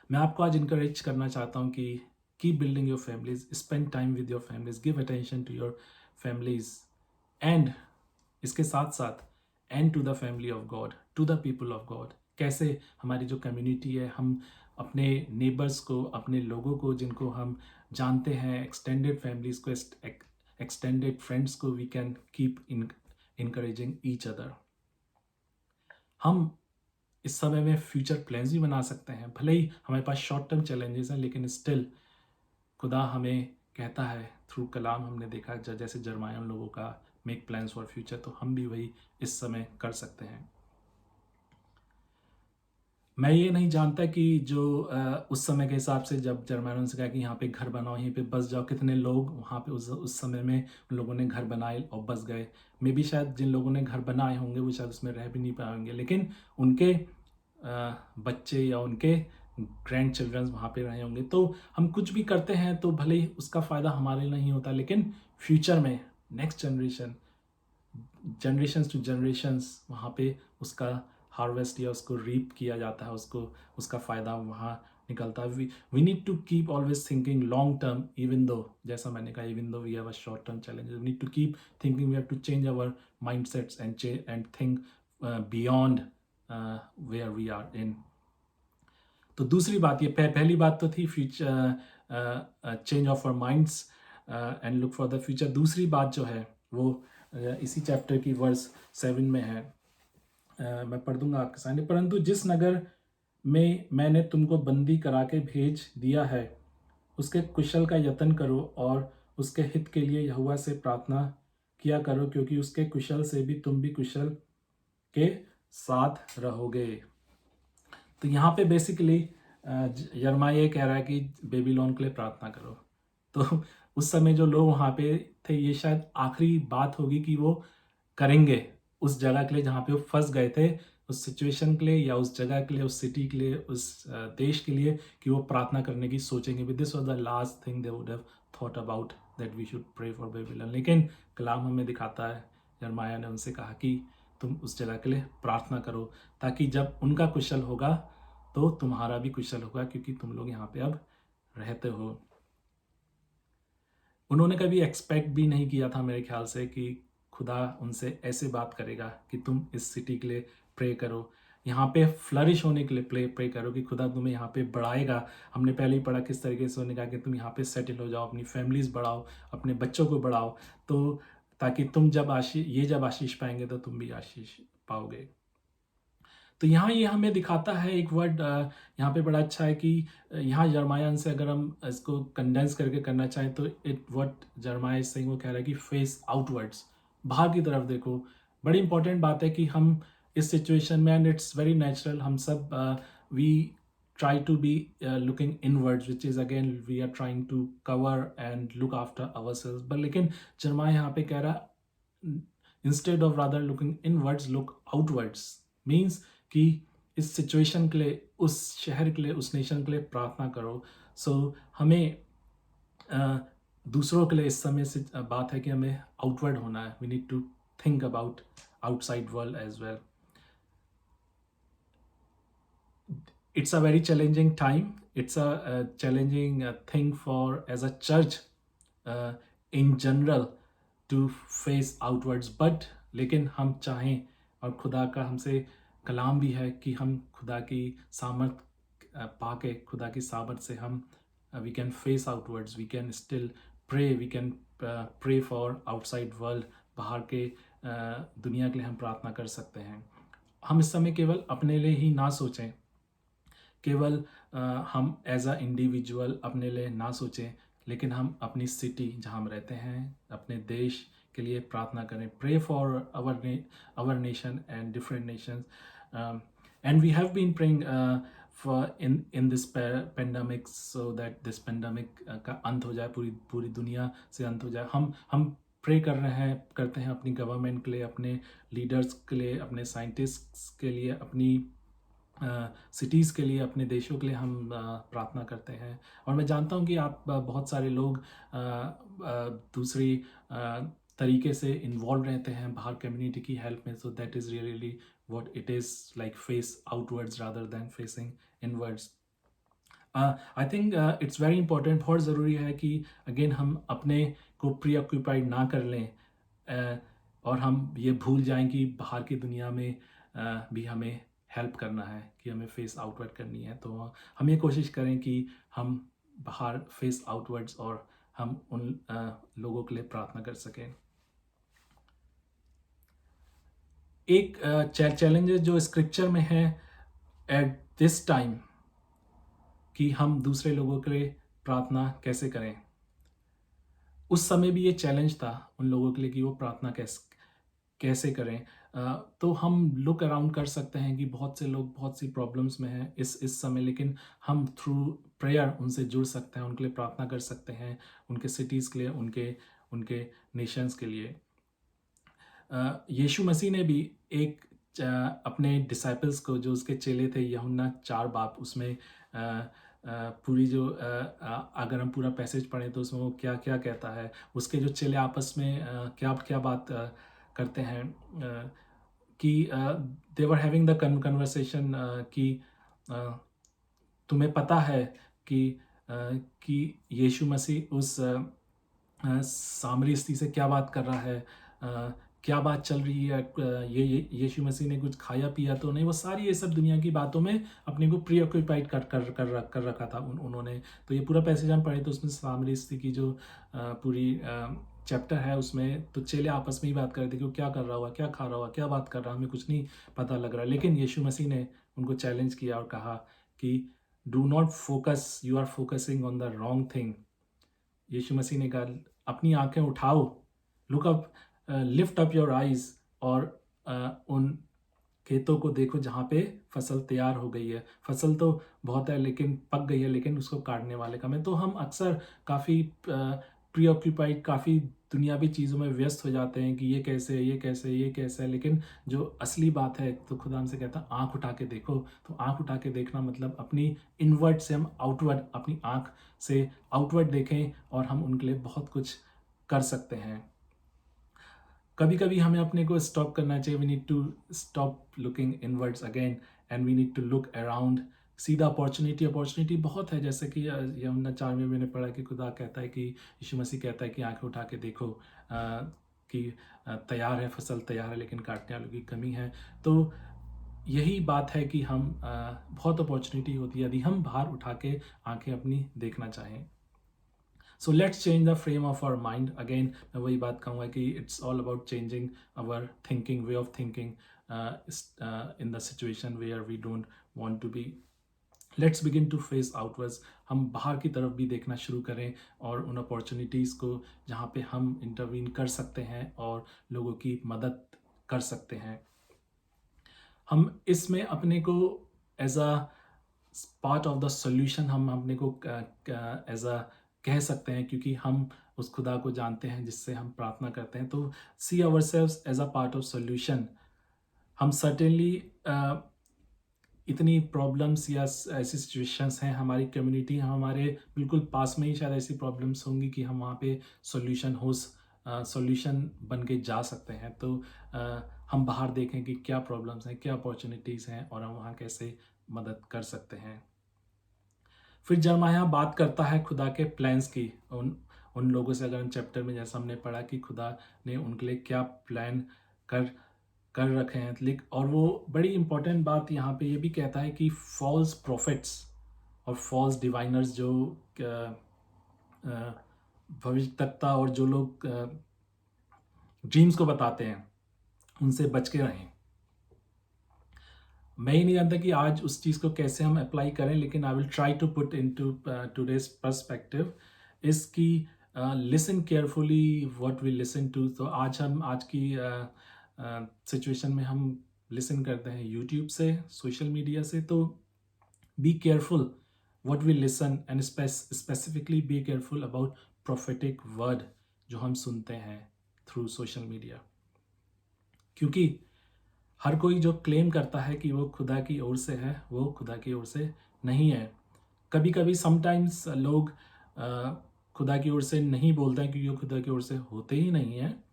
[SPEAKER 1] मैं आपको आज इंकरेज करना चाहता हूँ कि keep building your families, spend time with your families, give attention to your families, and इसके साथ साथ and to the family of God, to the people of God. कैसे हमारी जो कम्युनिटी है, हम अपने नेबर्स को, अपने लोगों को जिनको हम जानते हैं, एक्सटेंडेड फैमिलीज को, एक्सटेंडेड फ्रेंड्स को, we can keep encouraging each other. हम इस समय में फ्यूचर प्लान्स भी बना सकते हैं। भले ही हमारे पास शॉर्ट टर्म चैलेंजेस हैं, लेकिन स्टिल खुदा हमें कहता है थ्रू कलाम, हमने देखा जैसे जरमाया उन लोगों का मेक प्लान्स फॉर फ्यूचर, तो हम भी वही इस समय कर सकते हैं। मैं ये नहीं जानता कि जो उस समय के हिसाब से जब जर्मनों से कहा कि यहाँ पे घर बनाओ, यहीं पे बस जाओ, कितने लोग वहाँ पे उस समय में उन लोगों ने घर बनाए और बस गए। मे भी शायद जिन लोगों ने घर बनाए होंगे वो शायद उसमें रह भी नहीं पाएंगे, लेकिन उनके बच्चे या उनके ग्रैंड चिल्ड्रंस वहाँ पे रहे होंगे। तो हम कुछ भी करते हैं तो भले ही उसका फ़ायदा हमारे लिए नहीं होता, लेकिन फ्यूचर में नेक्स्ट जनरेशन्स टू जनरेशन्स वहाँ पे उसका हार्वेस्ट या उसको रीप किया जाता है, उसका फ़ायदा वहाँ निकलता है। We need to keep always thinking long term, even though, जैसा मैंने कहा, even though we have a short term challenge, we need to keep thinking, we have to change our mindsets and think beyond where we are in. तो दूसरी बात, ये पहली बात तो थी future, change of our minds and look for the future. दूसरी बात जो है वो इसी चैप्टर की वर्स 7 में है। मैं पढ़ दूंगा आपके सामने। परंतु जिस नगर में मैंने तुमको बंदी करा के भेज दिया है, उसके कुशल का यत्न करो और उसके हित के लिए यहोवा से प्रार्थना किया करो, क्योंकि उसके कुशल से भी तुम भी कुशल के साथ रहोगे। तो यहाँ पे बेसिकली यर्माया ये कह रहा है कि बेबीलोन के लिए प्रार्थना करो। तो उस समय जो लोग वहाँ पे थे, ये शायद आखिरी बात होगी कि वो करेंगे उस जगह के लिए जहाँ पे वो फंस गए थे, उस सिचुएशन के लिए या उस जगह के लिए, उस सिटी के लिए, उस देश के लिए, कि वो प्रार्थना करने की सोचेंगे। With this was the last thing they would have thought about, that we should pray for Babylon. लेकिन कलाम हमें दिखाता है, यर्माया ने उनसे कहा कि तुम उस जगह के लिए प्रार्थना करो, ताकि जब उनका कुशल होगा तो तुम्हारा भी कुशल होगा, क्योंकि तुम लोग यहाँ पे अब रहते हो। उन्होंने कभी एक्सपेक्ट भी नहीं किया था मेरे ख्याल से कि खुदा उनसे ऐसे बात करेगा कि तुम इस सिटी के लिए प्रे करो, यहाँ पे फ्लरिश होने के लिए प्रे करो, कि खुदा तुम्हें यहाँ पे बढ़ाएगा। हमने पहले ही पढ़ा किस तरीके से उन्होंने कहा कि तुम यहाँ पे सेटल हो जाओ, अपनी फैमिलीज बढ़ाओ, अपने बच्चों को बढ़ाओ, तो ताकि तुम जब आशीष पाएंगे तो तुम भी आशीष पाओगे। तो यहाँ ये हमें दिखाता है एक वर्ड यहाँ पे बड़ा अच्छा है कि यहाँ यर्माया से अगर हम इसको कंडेंस करके करना चाहें तो इट व्हाट यर्माया से वो कह रहा है कि फेस आउटवर्ड्स, बाहर की तरफ देखो। बड़ी इंपॉर्टेंट बात है कि हम इस सिचुएशन में, एंड इट्स वेरी नेचुरल, हम सब we try to be looking inwards, which is again we are trying to cover and look after ourselves, but लेकिन जर्माया यहाँ पे कह रहा instead of rather looking inwards, look outwards, means कि इस situation के लिए, उस शहर के लिए, उस नेशन के लिए प्रार्थना करो। सो हमें दूसरों के लिए इस समय से बात है कि हमें आउटवर्ड होना है। We need to think about outside world as well. It's a very challenging time. It's a challenging thing for as a church uh, in general to face outwards. But लेकिन हम चाहें, और खुदा का हमसे कलाम भी है कि हम खुदा की सामर्थ पाके, खुदा की सामर्थ से हम we can face outwards, we can still pray, we can pray for outside world, बाहर के दुनिया के लिए हम प्रार्थना कर सकते हैं। हम इस समय केवल अपने लिए ही ना सोचें, केवल हम एज अ इंडिविजुअल अपने लिए ना सोचें, लेकिन हम अपनी सिटी जहाँ हम रहते हैं, अपने देश के लिए प्रार्थना करें। Pray for our nation and different nations, and we have been praying for in this pandemic, so that this pandemic का अंत हो जाए, पूरी दुनिया से अंत हो जाए। हम प्रे करते हैं अपनी गवर्नमेंट के लिए, अपने लीडर्स के लिए, अपने साइंटिस्ट्स के लिए, अपनी सिटीज़ के लिए, अपने देशों के लिए हम प्रार्थना करते हैं। और मैं जानता हूँ कि आप बहुत सारे लोग दूसरी तरीके से इन्वॉल्व रहते हैं बाहर कम्युनिटी की हेल्प में। So that is really what it is like, face outwards rather than facing inwards. I think it's very important, बहुत ज़रूरी है कि अगेन हम अपने को प्री ऑक्यूपाइड ना कर लें, और हम ये भूल जाएं कि बाहर की दुनिया में भी हमें हेल्प करना है, कि हमें फेस आउटवर्ड करनी है। तो हम ये कोशिश करें कि हम बाहर फेस आउटवर्ड्स और हम उन लोगों के लिए प्रार्थना कर सकें। एक चैलेंजेस जो स्क्रिप्चर में है एट दिस टाइम, कि हम दूसरे लोगों के लिए प्रार्थना कैसे करें। उस समय भी ये चैलेंज था उन लोगों के लिए कि वो प्रार्थना कैसे करें। तो हम लुक अराउंड कर सकते हैं कि बहुत से लोग बहुत सी प्रॉब्लम्स में हैं इस समय, लेकिन हम थ्रू प्रेयर उनसे जुड़ सकते हैं, उनके लिए प्रार्थना कर सकते हैं, उनके सिटीज़ के लिए, उनके नेशंस के लिए। यीशु मसीह ने भी एक अपने डिसाइपल्स को, जो उसके चेले थे, यूहन्ना 4 बाब, उसमें पूरी जो अगर हम पूरा पैसेज पढ़ें तो उसमें वो क्या क्या कहता है, उसके जो चेले आपस में क्या क्या बात करते हैं, कि दे वर हैविंग द कन्वर्सेशन कि तुम्हें पता है कि यीशु मसीह उस सामरी स्त्री से क्या बात कर रहा है, क्या बात चल रही है, ये यीशु मसीह ने कुछ खाया पिया तो नहीं। वो सारी ये सब दुनिया की बातों में अपने को प्री ऑक्यूपाइड कर रखा था उन्होंने। तो ये पूरा पैसेज हम पढ़े तो उसमें सामरी स्त्री की जो पूरी चैप्टर है, उसमें तो चेले आपस में ही बात कर रहे थे कि वो क्या कर रहा होगा, क्या खा रहा होगा, क्या बात कर रहा, हमें कुछ नहीं पता लग रहा। लेकिन यीशु मसीह ने उनको चैलेंज किया और कहा कि do not focus, you are focusing on the wrong thing. यीशु मसीह ने कहा अपनी आंखें उठाओ, look up, lift up your eyes, और उन खेतों को देखो जहाँ पे फसल तैयार हो गई है। फसल तो बहुत है लेकिन पक गई है, लेकिन उसको काटने वाले कम है। तो हम अक्सर काफ़ी प्री ऑक्यूपाइड, काफ़ी दुनियावी चीज़ों में व्यस्त हो जाते हैं कि ये कैसे है, ये कैसे है, ये कैसे है। लेकिन जो असली बात है, तो खुदा हमसे कहता है आँख उठा के देखो। तो आँख उठा के देखना मतलब अपनी इनवर्ड से हम आउटवर्ड, अपनी आँख से आउटवर्ड देखें, और हम उनके लिए बहुत कुछ कर सकते हैं। कभी कभी हमें अपने को स्टॉप करना चाहिए। We need to stop looking inwards again, and we need to look around, see the opportunity बहुत है। जैसे कि यूहन्ना 4 में मैंने पढ़ा कि खुदा कहता है कि यीशु मसीह कहता है कि आंखें उठा के देखो, कि तैयार है, फसल तैयार है, लेकिन काटने वालों की कमी है। तो यही बात है कि हम बहुत अपॉर्चुनिटी होती है यदि हम बाहर उठा के आंखें अपनी देखना चाहें। So let's change the frame of our mind. Again मैं वही बात कहूँगा कि it's all about changing our thinking, way of thinking in the situation where we don't want to be. Let's begin to face outwards. हम बाहर की तरफ भी देखना शुरू करें, और उन अपॉर्चुनिटीज़ को जहाँ पे हम इंटरवीन कर सकते हैं और लोगों की मदद कर सकते हैं। हम इसमें अपने को as a part of the solution, हम अपने को एज अ कह सकते हैं, क्योंकि हम उस खुदा को जानते हैं जिससे हम प्रार्थना करते हैं। तो see ourselves as a part of solution. हम सर्टेनली इतनी प्रॉब्लम्स या ऐसी सिचुएशंस हैं हमारी कम्युनिटी, हमारे बिल्कुल पास में ही शायद ऐसी प्रॉब्लम्स होंगी कि हम वहाँ पे सॉल्यूशन बन के जा सकते हैं। तो हम बाहर देखें कि क्या प्रॉब्लम्स हैं, क्या अपॉर्चुनिटीज़ हैं और हम वहाँ कैसे मदद कर सकते हैं। फिर यिर्मयाह बात करता है खुदा के प्लान्स की, उन उन लोगों से। अगर चैप्टर में जैसा हमने पढ़ा कि खुदा ने उनके लिए क्या प्लान कर कर रखे हैं, और वो बड़ी इंपॉर्टेंट बात यहाँ पे ये भी कहता है कि फॉल्स प्रॉफिट्स और फॉल्स डिवाइनर्स, जो भविष्यवक्ता और जो लोग ड्रीम्स को बताते हैं, उनसे बच के रहें। मैं ही नहीं जानता कि आज उस चीज़ को कैसे हम अप्लाई करें, लेकिन I will try to put into today's perspective इसकी listen carefully what we listen to. तो आज की सिचुएशन में हम लिसन करते हैं यूट्यूब से, सोशल मीडिया से। तो be careful what we listen and specifically be careful about prophetic word जो हम सुनते हैं थ्रू सोशल मीडिया, क्योंकि हर कोई जो क्लेम करता है कि वो खुदा की ओर से है, वो खुदा की ओर से नहीं है। कभी कभी समटाइम्स लोग खुदा की ओर से नहीं बोलते हैं क्योंकि वो खुदा की ओर से होते ही नहीं हैं,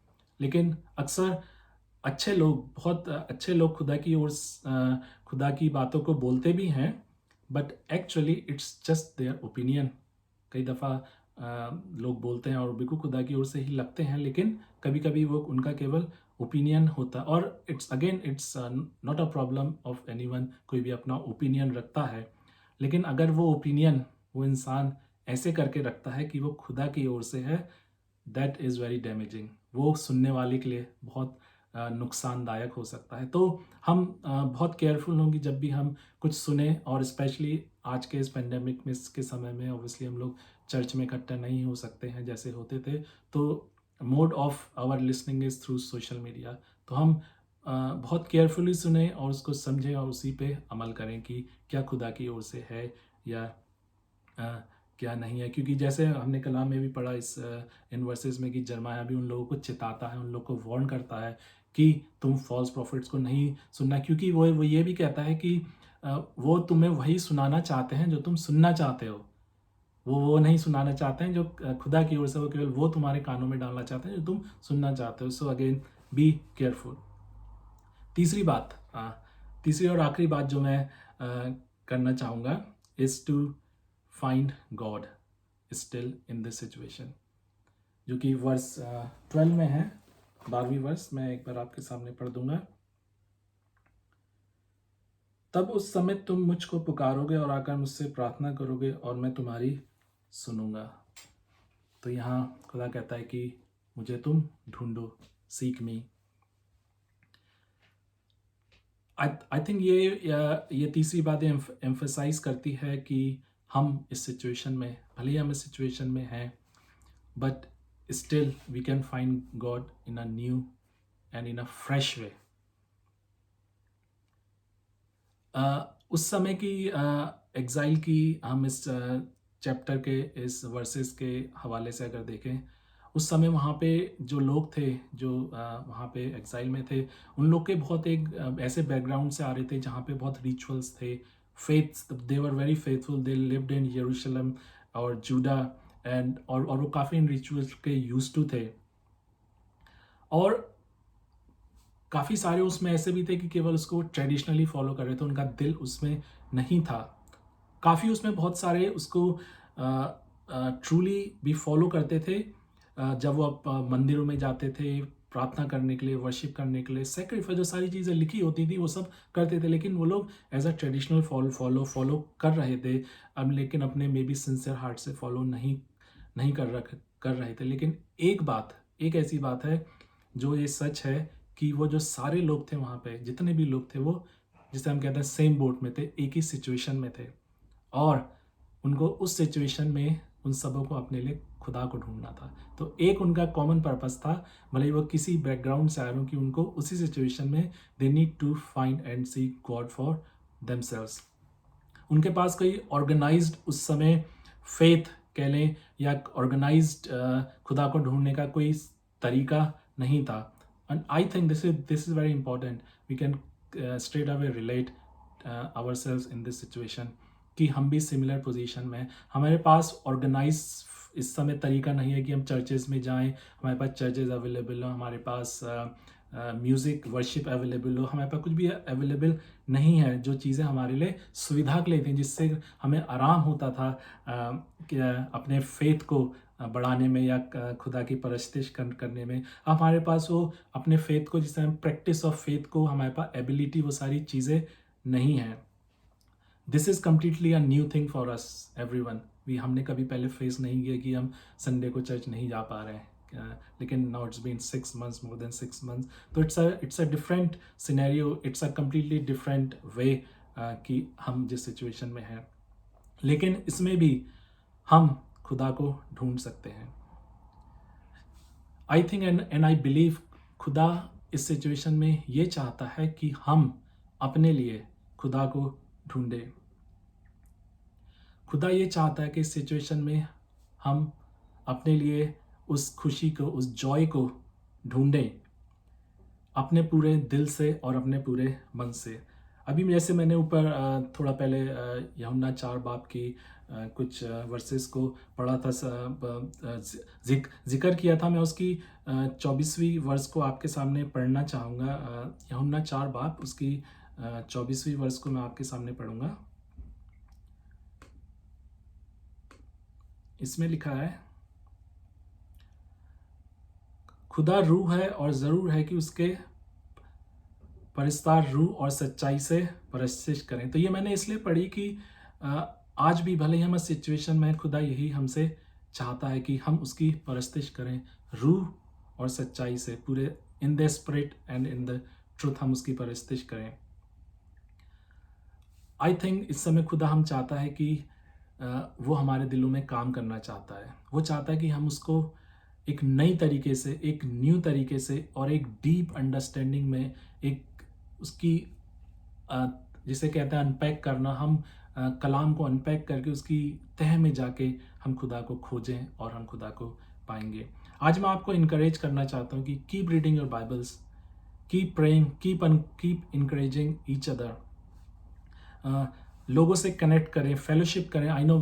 [SPEAKER 1] लेकिन अक्सर बहुत अच्छे लोग खुदा की बातों को बोलते भी हैं, but actually it's just their opinion. कई दफ़ा लोग बोलते हैं और बिल्कुल खुदा की ओर से ही लगते हैं, लेकिन कभी कभी वो उनका केवल ओपिनियन होता है। और it's not a problem of anyone, कोई भी अपना ओपिनियन रखता है, लेकिन अगर वो इंसान ऐसे करके रखता है कि वो खुदा की ओर से है, दैट इज़ वेरी डैमेजिंग। वो सुनने वाले के लिए बहुत नुकसानदायक हो सकता है। तो हम बहुत केयरफुल होंगे जब भी हम कुछ सुने, और स्पेशली आज के इस पेंडेमिक में के समय में ऑब्वियसली हम लोग चर्च में इकट्ठा नहीं हो सकते हैं जैसे होते थे, तो mode of our listening is through social media. तो हम बहुत केयरफुली सुने और उसको समझें और उसी पे अमल करें कि क्या खुदा की ओर से है या क्या नहीं है। क्योंकि जैसे हमने कलाम में भी पढ़ा इन वर्सेस में कि यिर्मयाह भी उन लोगों को चिताता है, उन लोगों को वार्न करता है कि तुम फॉल्स प्रॉफिट्स को नहीं सुनना, क्योंकि वो ये भी कहता है कि वो तुम्हें वही सुनाना चाहते हैं जो तुम सुनना चाहते हो। वो नहीं सुनाना चाहते हैं जो खुदा की ओर से, वो केवल वो तुम्हारे कानों में डालना चाहते हैं जो तुम सुनना चाहते हो। So again be careful. तीसरी और आखिरी बात जो मैं करना चाहूँगा is to find God still in this situation, जो कि वर्स 12 में है, 12वीं वर्स। मैं एक बार आपके सामने पढ़ दूंगा। तब उस समय तुम मुझको पुकारोगे और आकर मुझसे प्रार्थना करोगे और मैं तुम्हारी सुनूंगा। तो यहाँ खुदा कहता है कि मुझे तुम ढूंढो, सीक मी। आई थिंक ये तीसरी बात एम्फसाइज करती है कि हम इस सिचुएशन में, भले ही हम इस सिचुएशन में हैं, but still we can find God in a new and in a fresh way. उस समय की एग्जाइल की हम इस चैप्टर के इस वर्सेस के हवाले से अगर देखें, उस समय वहाँ पे जो लोग थे जो वहाँ पे एग्जाइल में थे, उन लोग के बहुत एक ऐसे बैकग्राउंड से आ रहे थे जहाँ पे बहुत रिचुअल्स थे, faiths, they were very faithful, they lived in यरूशलेम और जूडा एंड और वो काफ़ी इन रिचुअल्स के यूज टू थे। और काफ़ी सारे उसमें ऐसे भी थे कि केवल उसको ट्रेडिशनली फॉलो कर रहे थे, उनका दिल उसमें नहीं था। काफ़ी उसमें बहुत सारे उसको ट्रूली भी फॉलो करते थे। जब वो मंदिरों में जाते थे प्रार्थना करने के लिए, वर्शिप करने के लिए, सेक्रीफाइस, जो सारी चीज़ें लिखी होती थी वो सब करते थे, लेकिन वो लोग एज अ ट्रेडिशनल फॉलो कर रहे थे। अब लेकिन अपने मे बी सिंसियर हार्ट से फॉलो नहीं कर रहे थे। लेकिन एक ऐसी बात है जो ये सच है कि वो जो सारे लोग थे वहाँ पे, जितने भी लोग थे, वो जिसे हम कहते हैं सेम बोट में थे, एक ही सिचुएशन में थे, और उनको उस सिचुएशन में उन सबों को अपने लिए खुदा को ढूंढना था। तो एक उनका कॉमन पर्पस था, भले ही वो किसी बैकग्राउंड से आए हों, कि उनको उसी सिचुएशन में they need to find and see God for themselves. उनके पास कोई ऑर्गेनाइज्ड उस समय फेथ कह लें या ऑर्गेनाइज्ड खुदा को ढूंढने का कोई तरीका नहीं था। And I think this is very important. We can straight away relate ourselves in this situation कि हम भी सिमिलर पोजीशन में हैं। हमारे पास ऑर्गेनाइज इस समय तरीका नहीं है कि हम चर्चेज़ में जाएं, हमारे पास चर्चेज़ अवेलेबल हो, हमारे पास म्यूज़िक वर्शिप अवेलेबल हो, हमारे पास कुछ भी अवेलेबल नहीं है जो चीज़ें हमारे लिए सुविधा के लिए थी, जिससे हमें आराम होता था कि अपने फेथ को बढ़ाने में या खुदा की परस्तिश करने में। हमारे पास वो अपने फेथ को, जिसे हम प्रैक्टिस ऑफ फेथ को, हमारे पास एबिलिटी, वो सारी चीज़ें नहीं हैं। This is completely a new thing for us everyone. हमने कभी पहले फेस नहीं किया कि हम संडे को चर्च नहीं जा पा रहे हैं। लेकिन now it's been 6 months, more than 6 months, तो it's a different scenario, it's a completely different way कि हम जिस सिचुएशन में हैं, लेकिन इसमें भी हम खुदा को ढूंढ सकते हैं। I think and I believe खुदा इस सिचुएशन में ये चाहता है कि हम अपने लिए खुदा को ढूंढें। खुदा ये चाहता है कि इस सिचुएशन में हम अपने लिए उस खुशी को, उस जॉय को ढूंढें अपने पूरे दिल से और अपने पूरे मन से। अभी जैसे मैंने ऊपर थोड़ा पहले यूहन्ना 4 बाब की कुछ वर्सेस को पढ़ा था, जिक्र किया था। मैं उसकी 24वीं वर्स को आपके सामने पढ़ना चाहूँगा। यूहन्ना 4 बाब उसकी 24वीं वर्स को मैं आपके सामने पढ़ूँगा। इसमें लिखा है, खुदा रूह है और ज़रूर है कि उसके परिस्तार रूह और सच्चाई से परस्तिश करें। तो ये मैंने इसलिए पढ़ी कि आज भी भले ही हम इस सिचुएशन में, खुदा यही हमसे चाहता है कि हम उसकी परस्तिश करें रूह और सच्चाई से, पूरे in the spirit and in the truth हम उसकी परस्तिश करें। आई थिंक इस समय खुदा हम चाहता है कि वो हमारे दिलों में काम करना चाहता है। वो चाहता है कि हम उसको एक नई तरीके से, एक न्यू तरीके से और एक डीप अंडरस्टैंडिंग में, एक उसकी जिसे कहते हैं अनपैक करना, हम कलाम को अनपैक करके उसकी तह में जाके हम खुदा को खोजें और हम खुदा को पाएंगे। आज मैं आपको इनकरेज करना चाहता हूँ कि keep reading your Bibles, keep praying, keep encouraging each other. लोगों से कनेक्ट करें, फेलोशिप करें। I know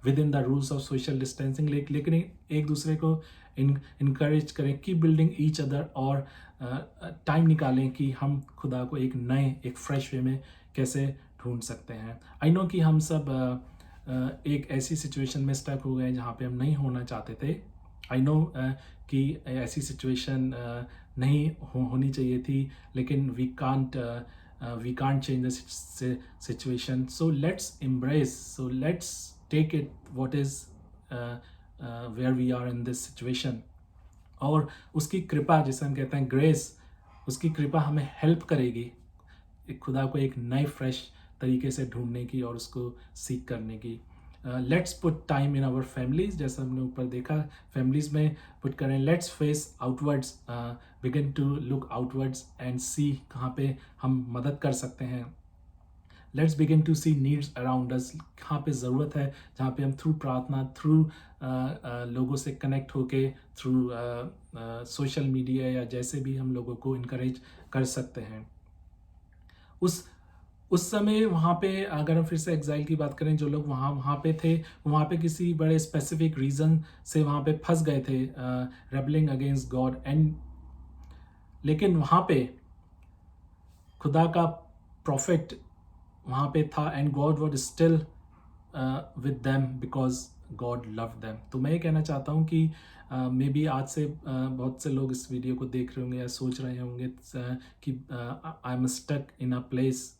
[SPEAKER 1] with in the rules of social distancing, लेकिन एक दूसरे को इनकरेज करें, कीप बिल्डिंग ईच अदर, और टाइम निकालें कि हम खुदा को एक नए, एक फ्रेश वे में कैसे ढूंढ सकते हैं। आई नो कि हम सब एक ऐसी सिचुएशन में स्टक हो गए जहाँ पे हम नहीं होना चाहते थे। आई नो कि ऐसी सिचुएशन नहीं होनी चाहिए थी, लेकिन we can't change the situation, so let's embrace, so let's take it what is where we are in this situation, और उसकी कृपा, जिसे हम कहते हैं ग्रेस, उसकी कृपा हमें हेल्प करेगी खुदा को एक नए फ्रेश तरीके से ढूंढने की और उसको सीख करने की। Let's put time in our families, जैसा हमने ऊपर देखा, फैमिलीज में पुट करें। Let's face outwards, begin to look outwards and see कहाँ पे हम मदद कर सकते हैं। Let's begin to see needs around us, कहाँ पे ज़रूरत है, जहाँ पे हम थ्रू प्रार्थना, थ्रू लोगों से कनेक्ट होके, थ्रू सोशल मीडिया या जैसे भी हम लोगों को इनकरेज कर सकते हैं। उस समय वहाँ पे, अगर हम फिर से एग्जाइल की बात करें, जो लोग वहाँ पे थे, वहाँ पे किसी बड़े स्पेसिफिक रीज़न से वहाँ पे फंस गए थे, रेबलिंग अगेंस्ट गॉड, एंड लेकिन वहाँ पे खुदा का प्रॉफिट वहाँ पे था, and God was still with them because God love them. तो मैं ये कहना चाहता हूँ कि मे बी आज से बहुत से लोग इस वीडियो को देख रहे होंगे या सोच रहे होंगे कि I am stuck in a place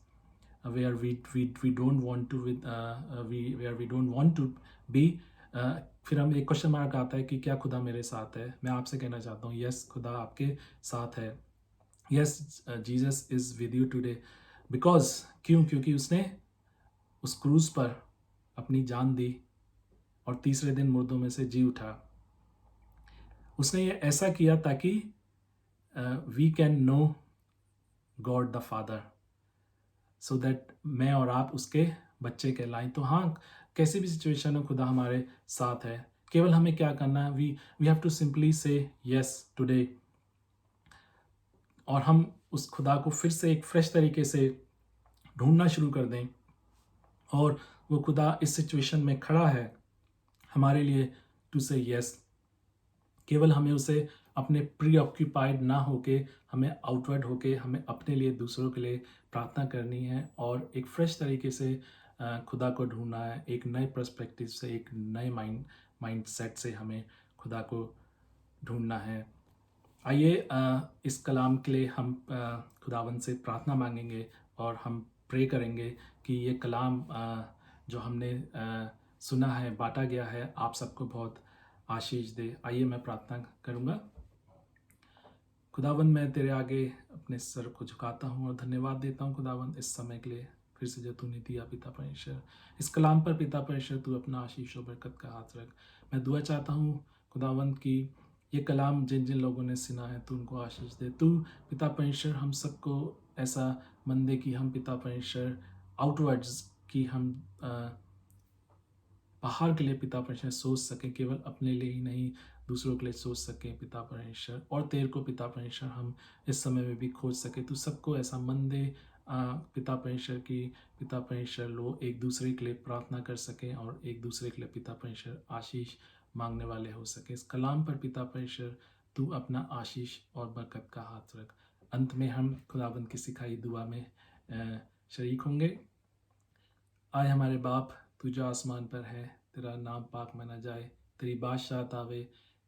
[SPEAKER 1] where we don't want to where we don't want to be। फिर हम एक क्वेश्चन मार्क आता है कि क्या खुदा मेरे साथ है। मैं आपसे कहना चाहता हूँ, यस, खुदा आपके साथ है। Yes, Jesus is with you today, because क्योंकि उसने उस क्रूज पर अपनी जान दी और तीसरे दिन मुर्दों में से जी उठा। उसने ये ऐसा किया ताकि we can know God the Father, so that मैं और आप उसके बच्चे कहलाएं। तो हाँ, कैसी भी सिचुएशन हो, खुदा हमारे साथ है। केवल हमें क्या करना है, वी हैव टू सिंपली से यस टुडे, और हम उस खुदा को फिर से एक फ्रेश तरीके से ढूंढना शुरू कर दें और वो खुदा इस सिचुएशन में खड़ा है हमारे लिए टू से यस। केवल हमें उसे अपने प्री ऑक्यूपाइड ना होके हमें आउटवर्ड होके हमें अपने लिए दूसरों के लिए प्रार्थना करनी है और एक फ्रेश तरीके से खुदा को ढूंढना है, एक नए पर्सपेक्टिव से, एक नए माइंड सेट से हमें खुदा को ढूंढना है। आइए इस कलाम के लिए हम खुदावन से प्रार्थना मांगेंगे और हम प्रे करेंगे कि ये कलाम जो हमने सुना है, बांटा गया है, आप सबको बहुत आशीष दे। आइए मैं प्रार्थना करूँगा। खुदावन, मैं तेरे आगे अपने सर को झुकाता हूँ और धन्यवाद देता हूँ खुदावन इस समय के लिए फिर से जो तूने दिया पिता परमेश्वर। इस कलाम पर पिता परमेश्वर तू अपना आशीष और बरकत का हाथ रख। मैं दुआ चाहता हूँ खुदावन की ये कलाम जिन जिन लोगों ने सुना है तू उनको आशीष दे। तू पिता परमेश्वर हम सबको ऐसा मन दे कि हम पिता परमेश्वर आउटवर्ड्स की हम बाहर के लिए पिता परमेश्वर सोच सकें, केवल अपने लिए ही नहीं दूसरों के लिए सोच सकें पिता परमेश्वर, और तेरे को पिता परमेश्वर हम इस समय में भी खोज सके। तू सबको ऐसा मन दे पिता परमेश्वर की पिता परमेश्वर लोग एक दूसरे के लिए प्रार्थना कर सकें और एक दूसरे के लिए पिता परमेश्वर आशीष मांगने वाले हो सके। इस कलाम पर पिता परमेश्वर तू अपना आशीष और बरकत का हाथ रख। अंत में हम खुदाबंद की सिखाई दुआ में शरीक होंगे। आए हमारे बाप, तू जो आसमान पर है, तेरा नाम पाक माना जाए, तेरी बादशाहत आवे,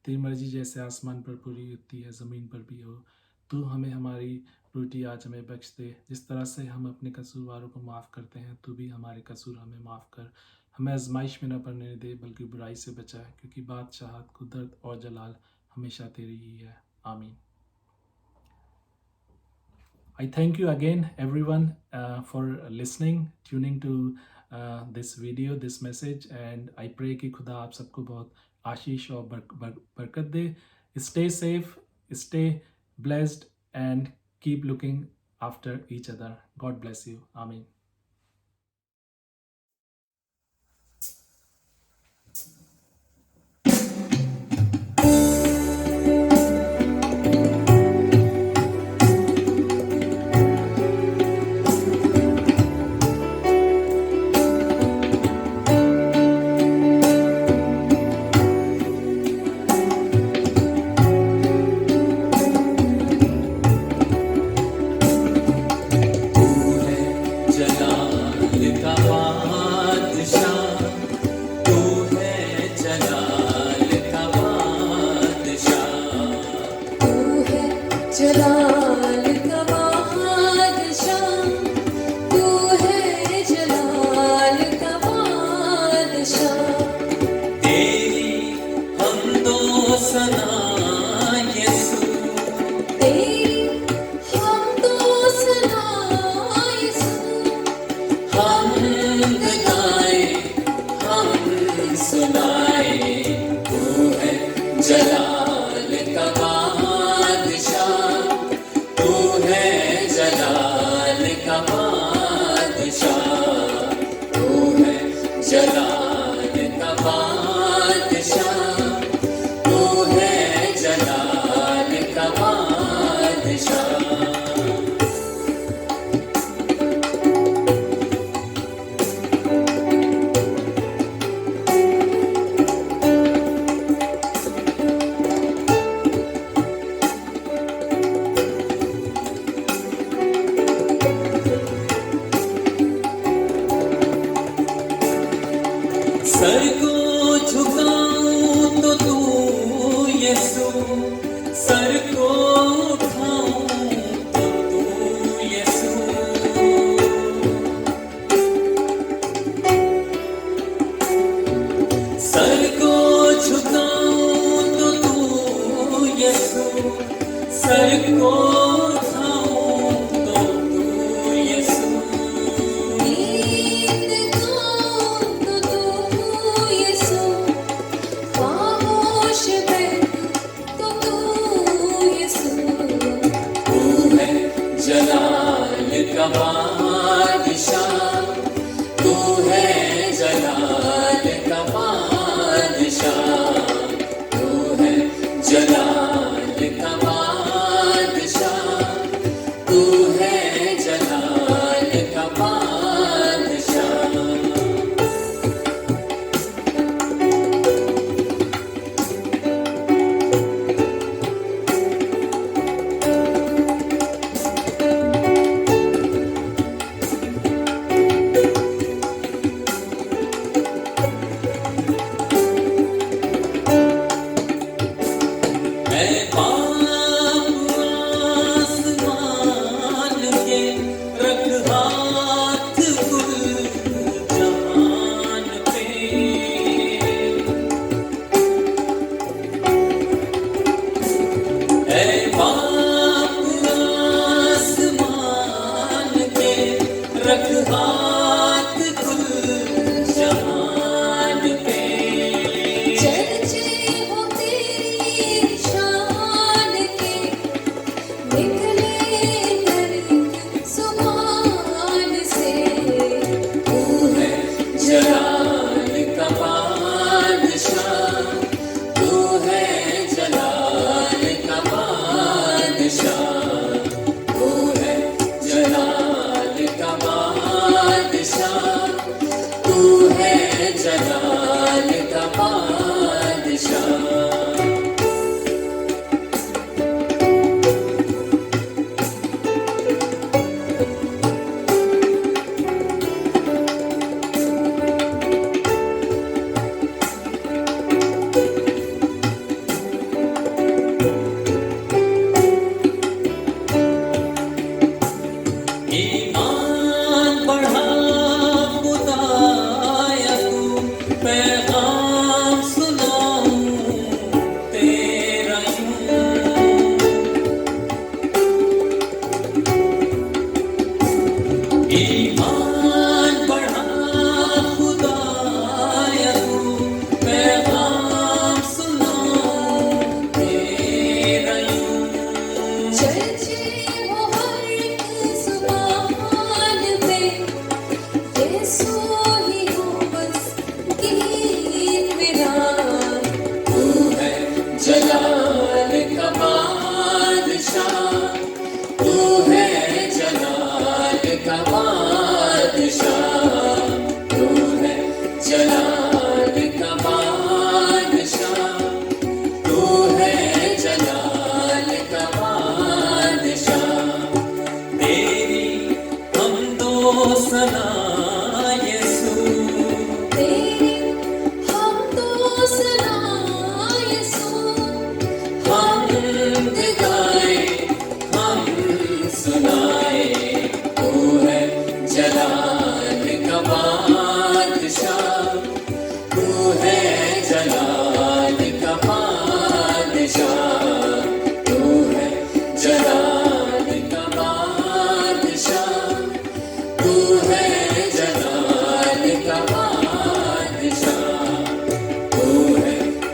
[SPEAKER 1] तेरी मर्जी जैसे आसमान पर पूरी होती है ज़मीन पर भी हो। तू हमें हमारी रोटी आज हमें बख्श दे, जिस तरह से हम अपने कसूरवारों को माफ़ करते हैं, तू भी हमारे कसूर हमें माफ़ कर। हमें आजमाइश में न पड़ने दे, बल्कि बुराई से बचा, क्योंकि बादशाहत, कुदरत और जलाल हमेशा तेरी ही है। आमीन। I thank you again everyone for listening, tuning to this video, this message, and I pray कि खुदा आप सबको बहुत आशीष और बरकत दे। Stay safe, stay blessed, and keep looking after each other. God bless you. Amen.
[SPEAKER 2] Sir को झुकाऊं तो तू यीशु, सर को उठाऊं तो तू यीशु। सर को झुकाऊं तो तू यीशु, सर को Come on.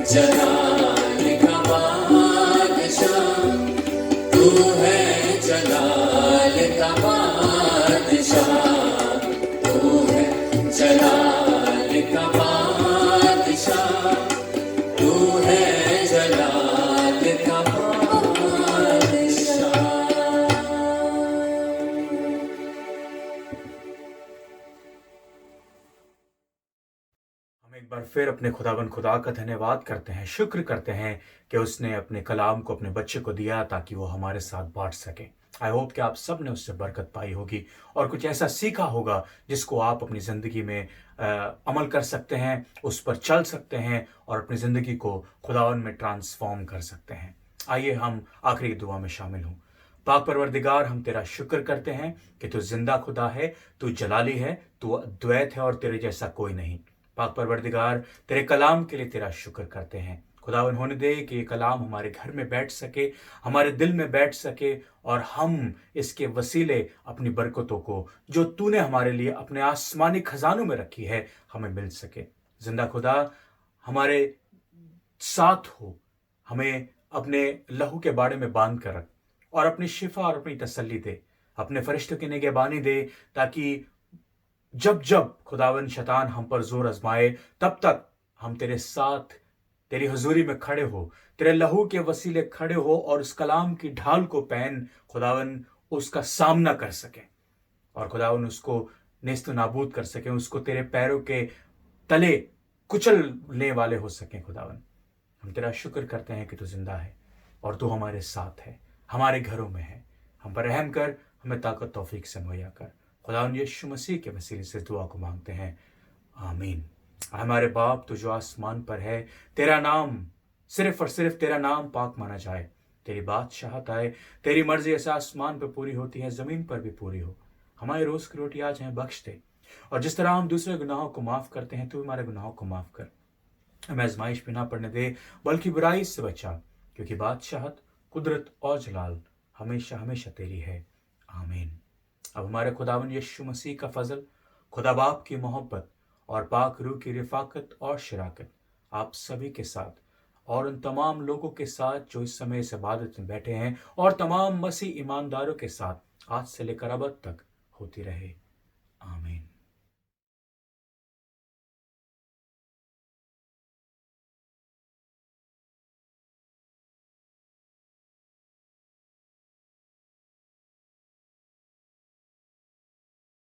[SPEAKER 2] जलाल का बादशाह, तू है जलाल का बादशाह, तू है जलाल का बादशाह, तू है जलाल का बादशाह।
[SPEAKER 3] हम एक बार फिर अपने खुदावन खुदा का धन्यवाद करते हैं, शुक्र करते हैं कि उसने अपने कलाम को अपने बच्चे को दिया ताकि वो हमारे साथ बांट सके। आई होप कि आप सब ने उससे बरकत पाई होगी और कुछ ऐसा सीखा होगा जिसको आप अपनी ज़िंदगी में अमल कर सकते हैं, उस पर चल सकते हैं और अपनी ज़िंदगी को खुदावन में ट्रांसफॉर्म कर सकते हैं। आइए हम आखिरी दुआ में शामिल हों। पाक परवरदिगार, हम तेरा शुक्र करते हैं कि तू जिंदा खुदा है, तू जलाली है, तू अद्वैत है और तेरे जैसा कोई नहीं। पाक परवरदिगार, तेरे कलाम के लिए तेरा शुक्र करते हैं। खुदावन होने दे कि ये कलाम हमारे घर में बैठ सके, हमारे दिल में बैठ सके और हम इसके वसीले अपनी बरकतों को जो तूने हमारे लिए अपने आसमानी खजानों में रखी है हमें मिल सके। जिंदा खुदा, हमारे साथ हो, हमें अपने लहू के बाड़े में बांध कर रख और अपनी शिफा और अपनी तसल्ली दे, अपने फरिश्तों की निगहबानी दे, ताकि जब जब खुदावन शैतान हम पर जोर आजमाए तब तक हम तेरे साथ तेरी हुजूरी में खड़े हो, तेरे लहू के वसीले खड़े हो और उस कलाम की ढाल को पहन खुदावन उसका सामना कर सके और खुदावन उसको नेस्त नाबूद कर सके, उसको तेरे पैरों के तले कुचलने वाले हो सके। खुदावन, हम तेरा शुक्र करते हैं कि तू जिंदा है और तू हमारे साथ है, हमारे घरों में है। हम पर रहम कर, हमें ताकत तौफीक से मुहैया कर। खुदावन यीशु मसीह के वसीले से दुआ को मांगते हैं, आमीन। हमारे बाप, तू जो आसमान पर है, तेरा नाम, सिर्फ और सिर्फ तेरा नाम पाक माना जाए। तेरी बादशाहत आए, तेरी मर्जी ऐसे आसमान पर पूरी होती है, जमीन पर भी पूरी हो। हमारे रोज की रोटी आज हमें बख्श दे और जिस तरह हम दूसरे गुनाहों को माफ करते हैं, तू हमारे गुनाहों को माफ कर। हमें आजमाइश में ना पड़ने दे, बल्कि बुराई से बचा, क्योंकि बादशाहत, कुदरत और जलाल हमेशा हमेशा तेरी है, आमीन। अब हमारे खुदावन यीशु मसीह का फजल, खुदा बाप की मोहब्बत और पाक रूह की रिफाकत और शराकत आप सभी के साथ और उन तमाम लोगों के साथ जो इस समय इस इबादत में बैठे हैं और तमाम मसीह ईमानदारों के साथ आज से लेकर अब तक होती रहे,